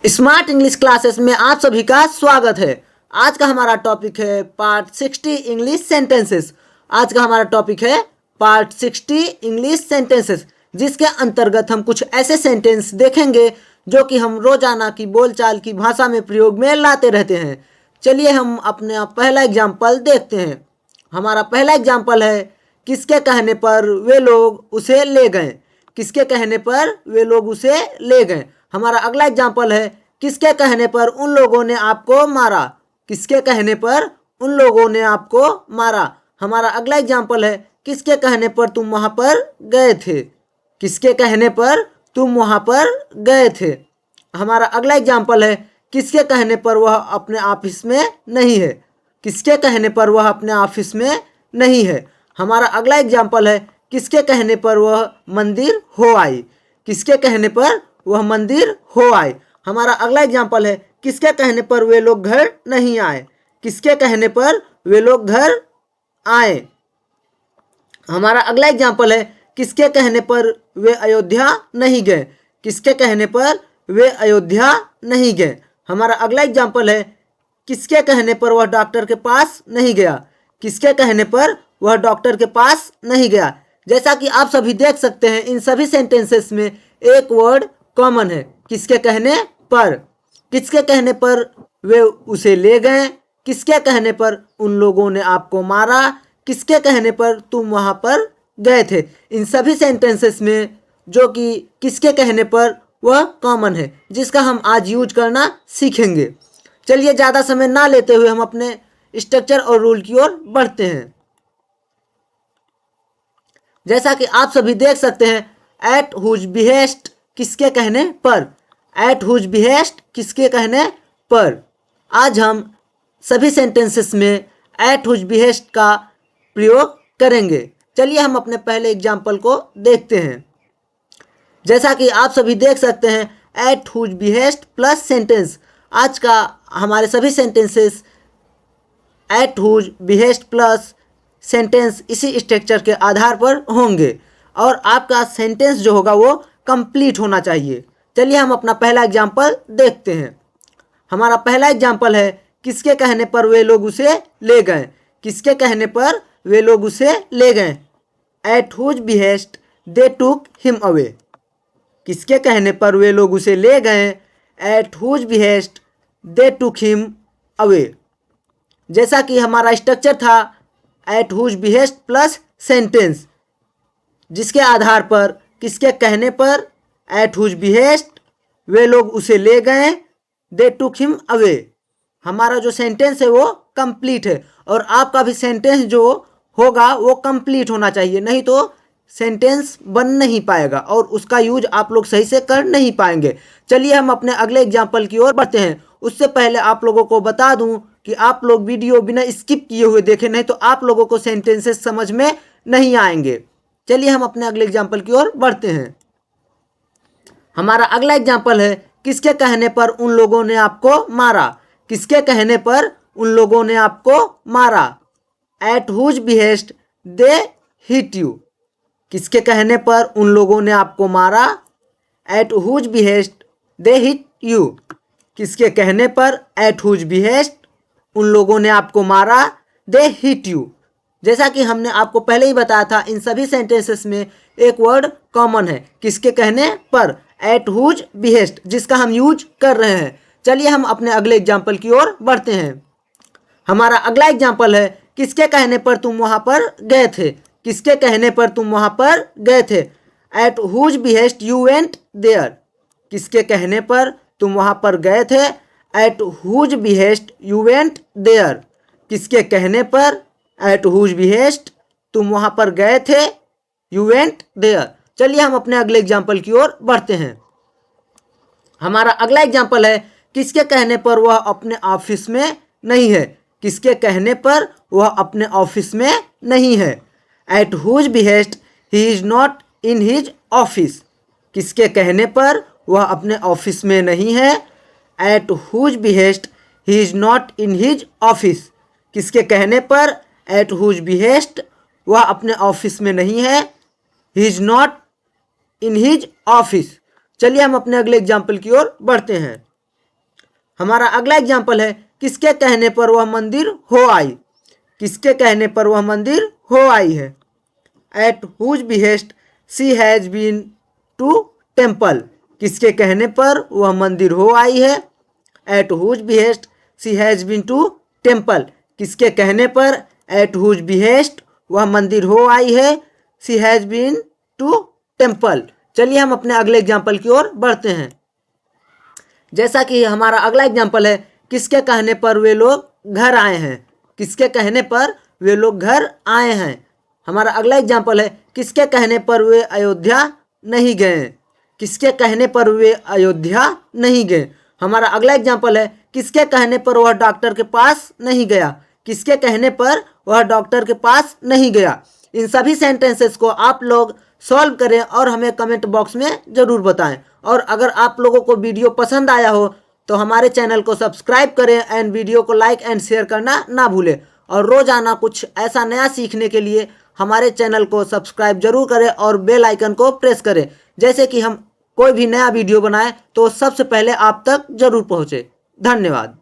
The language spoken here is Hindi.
स्मार्ट इंग्लिश क्लासेस में आप सभी का स्वागत है। आज का हमारा टॉपिक है पार्ट 60 इंग्लिश सेंटेंसेस। आज का हमारा टॉपिक है पार्ट 60 इंग्लिश सेंटेंसेस, जिसके अंतर्गत हम कुछ ऐसे सेंटेंस देखेंगे जो कि हम रोजाना की बोलचाल की भाषा में प्रयोग में लाते रहते हैं। चलिए हम अपना पहला एग्जाम्पल देखते हैं। हमारा पहला एग्जाम्पल है, किसके कहने पर वे लोग उसे ले गए। किसके कहने पर वे लोग उसे ले गए। हमारा अगला एग्जाम्पल है, किसके कहने पर उन लोगों ने आपको मारा। किसके कहने पर उन लोगों ने आपको मारा। हमारा अगला एग्जाम्पल है, किसके कहने पर तुम वहां पर गए थे। किसके कहने पर तुम वहां पर गए थे। हमारा अगला एग्जाम्पल है, किसके कहने पर वह अपने ऑफिस में नहीं है। किसके कहने पर वह अपने ऑफिस में नहीं है। हमारा अगला एग्जाम्पल है, किसके कहने पर वह मंदिर हो आई। किसके कहने पर वह मंदिर हो आए। हमारा अगला एग्जाम्पल है, किसके कहने पर वे लोग घर नहीं आए। किसके कहने पर वे लोग घर आए। हमारा अगला एग्जाम्पल है, किसके कहने पर वे अयोध्या नहीं गए। किसके कहने पर वे अयोध्या नहीं गए। हमारा अगला एग्जाम्पल है, किसके कहने पर वह डॉक्टर के पास नहीं गया। किसके कहने पर वह डॉक्टर के पास नहीं गया। जैसा कि आप सभी देख सकते हैं, इन सभी सेंटेंसेस में एक वर्ड कॉमन है, किसके कहने पर। किसके कहने पर वे उसे ले गए। किसके कहने पर उन लोगों ने आपको मारा। किसके कहने पर तुम वहां पर गए थे। इन सभी सेंटेंसेस में जो कि किसके कहने पर वह कॉमन है, जिसका हम आज यूज करना सीखेंगे। चलिए ज़्यादा समय ना लेते हुए हम अपने स्ट्रक्चर और रूल की ओर बढ़ते हैं। जैसा कि आप सभी देख सकते हैं, एट हुज बिहेस्ट किसके कहने पर। एट हुज बिहेस्ट किसके कहने पर। आज हम सभी सेंटेंसेस में एट हुज बिहेस्ट का प्रयोग करेंगे। चलिए हम अपने पहले एग्जाम्पल को देखते हैं। जैसा कि आप सभी देख सकते हैं, at whose behest plus sentence. आज का हमारे सभी sentences at whose behest plus sentence इसी स्ट्रक्चर के आधार पर होंगे और आपका सेंटेंस जो होगा वो कंप्लीट होना चाहिए। चलिए हम अपना पहला एग्जाम्पल देखते हैं। हमारा पहला एग्जाम्पल है, किसके कहने पर वे लोग उसे ले गए। किसके कहने पर वे लोग उसे ले गए। एट हुज बिहेस्ट दे टूक हिम अवे। किसके कहने पर वे लोग उसे ले गए। एट हुज बिहेस्ट दे टूक हिम अवे। जैसा कि हमारा स्ट्रक्चर था, at whose behest plus sentence, जिसके आधार पर किसके कहने पर एट हुज बिहेस्ट वे लोग उसे ले गए, दे टूक हिम अवे। हमारा जो सेंटेंस है वो कंप्लीट है और आपका भी सेंटेंस जो होगा वो कंप्लीट होना चाहिए, नहीं तो सेंटेंस बन नहीं पाएगा और उसका यूज आप लोग सही से कर नहीं पाएंगे। चलिए हम अपने अगले एग्जाम्पल की ओर बढ़ते हैं। उससे पहले आप लोगों को बता दूं कि आप लोग वीडियो बिना स्किप किए हुए देखें, नहीं तो आप लोगों को सेंटेंसेस समझ में नहीं आएंगे। चलिए हम अपने अगले एग्जाम्पल की ओर बढ़ते हैं। हमारा अगला एग्जाम्पल है, किसके कहने पर उन लोगों ने आपको मारा। किसके कहने पर उन लोगों ने आपको मारा। At whose behest they hit you. किसके कहने पर उन लोगों ने आपको मारा। At whose behest they hit you. किसके कहने पर एट हुज बिहेस्ट उन लोगों ने आपको मारा, दे हिट यू। जैसा कि हमने आपको पहले ही बताया था, इन सभी सेंटेंसेस में एक वर्ड कॉमन है, किसके कहने पर, एट हुज बिहेस्ट, जिसका हम यूज कर रहे हैं। चलिए हम अपने अगले एग्जाम्पल की ओर बढ़ते हैं। हमारा अगला एग्जाम्पल है, किसके कहने पर तुम वहां पर गए थे। किसके कहने पर तुम वहां पर गए थे। At whose behest you went there. किसके कहने पर तुम वहां पर गए थे। At whose behest you went there. किसके कहने पर एट हुज बिहेस्ट तुम वहां पर गए थे, यू वेंट देयर। चलिए हम अपने अगले एग्जाम्पल की ओर बढ़ते हैं। हमारा अगला एग्जाम्पल है, किसके कहने पर वह अपने ऑफिस में नहीं है। किसके कहने पर वह अपने ऑफिस में नहीं है। At whose behest he is not in his office. किसके कहने पर वह अपने ऑफिस में नहीं है। At whose behest he is not in his office. किसके कहने पर एट हुज बिहेस्ट वह अपने ऑफिस में नहीं है, ही is not in his office. चलिए हम अपने अगले एग्जाम्पल की ओर बढ़ते हैं। हमारा अगला एग्जाम्पल है, किसके कहने पर वह मंदिर हो आई। किसके कहने पर वह मंदिर हो आई है। At whose behest she has been to temple. किसके कहने पर वह मंदिर हो आई है। At whose behest she has been to temple. किसके कहने पर एट हुज बिहेस्ट वह मंदिर हो आई है। She has been to temple. चलिए हम अपने अगले एग्जाम्पल की ओर बढ़ते हैं। जैसा कि हमारा अगला एग्जाम्पल है, किसके कहने पर वे लोग घर आए हैं। किसके कहने पर वे लोग घर आए हैं। हमारा अगला एग्जाम्पल है, किसके कहने पर वे अयोध्या नहीं गए। किसके कहने पर वे अयोध्या नहीं गए। हमारा अगला एग्जाम्पल है, किसके कहने पर वह डॉक्टर के पास नहीं गया। किसके कहने पर वह डॉक्टर के पास नहीं गया। इन सभी सेंटेंसेस को आप लोग सॉल्व करें और हमें कमेंट बॉक्स में ज़रूर बताएं। और अगर आप लोगों को वीडियो पसंद आया हो तो हमारे चैनल को सब्सक्राइब करें एंड वीडियो को लाइक एंड शेयर करना ना भूलें। और रोज़ाना कुछ ऐसा नया सीखने के लिए हमारे चैनल को सब्सक्राइब जरूर करें और बेल आइकन को प्रेस करें, जैसे कि हम कोई भी नया वीडियो बनाएं तो सबसे पहले आप तक जरूर पहुँचे। धन्यवाद।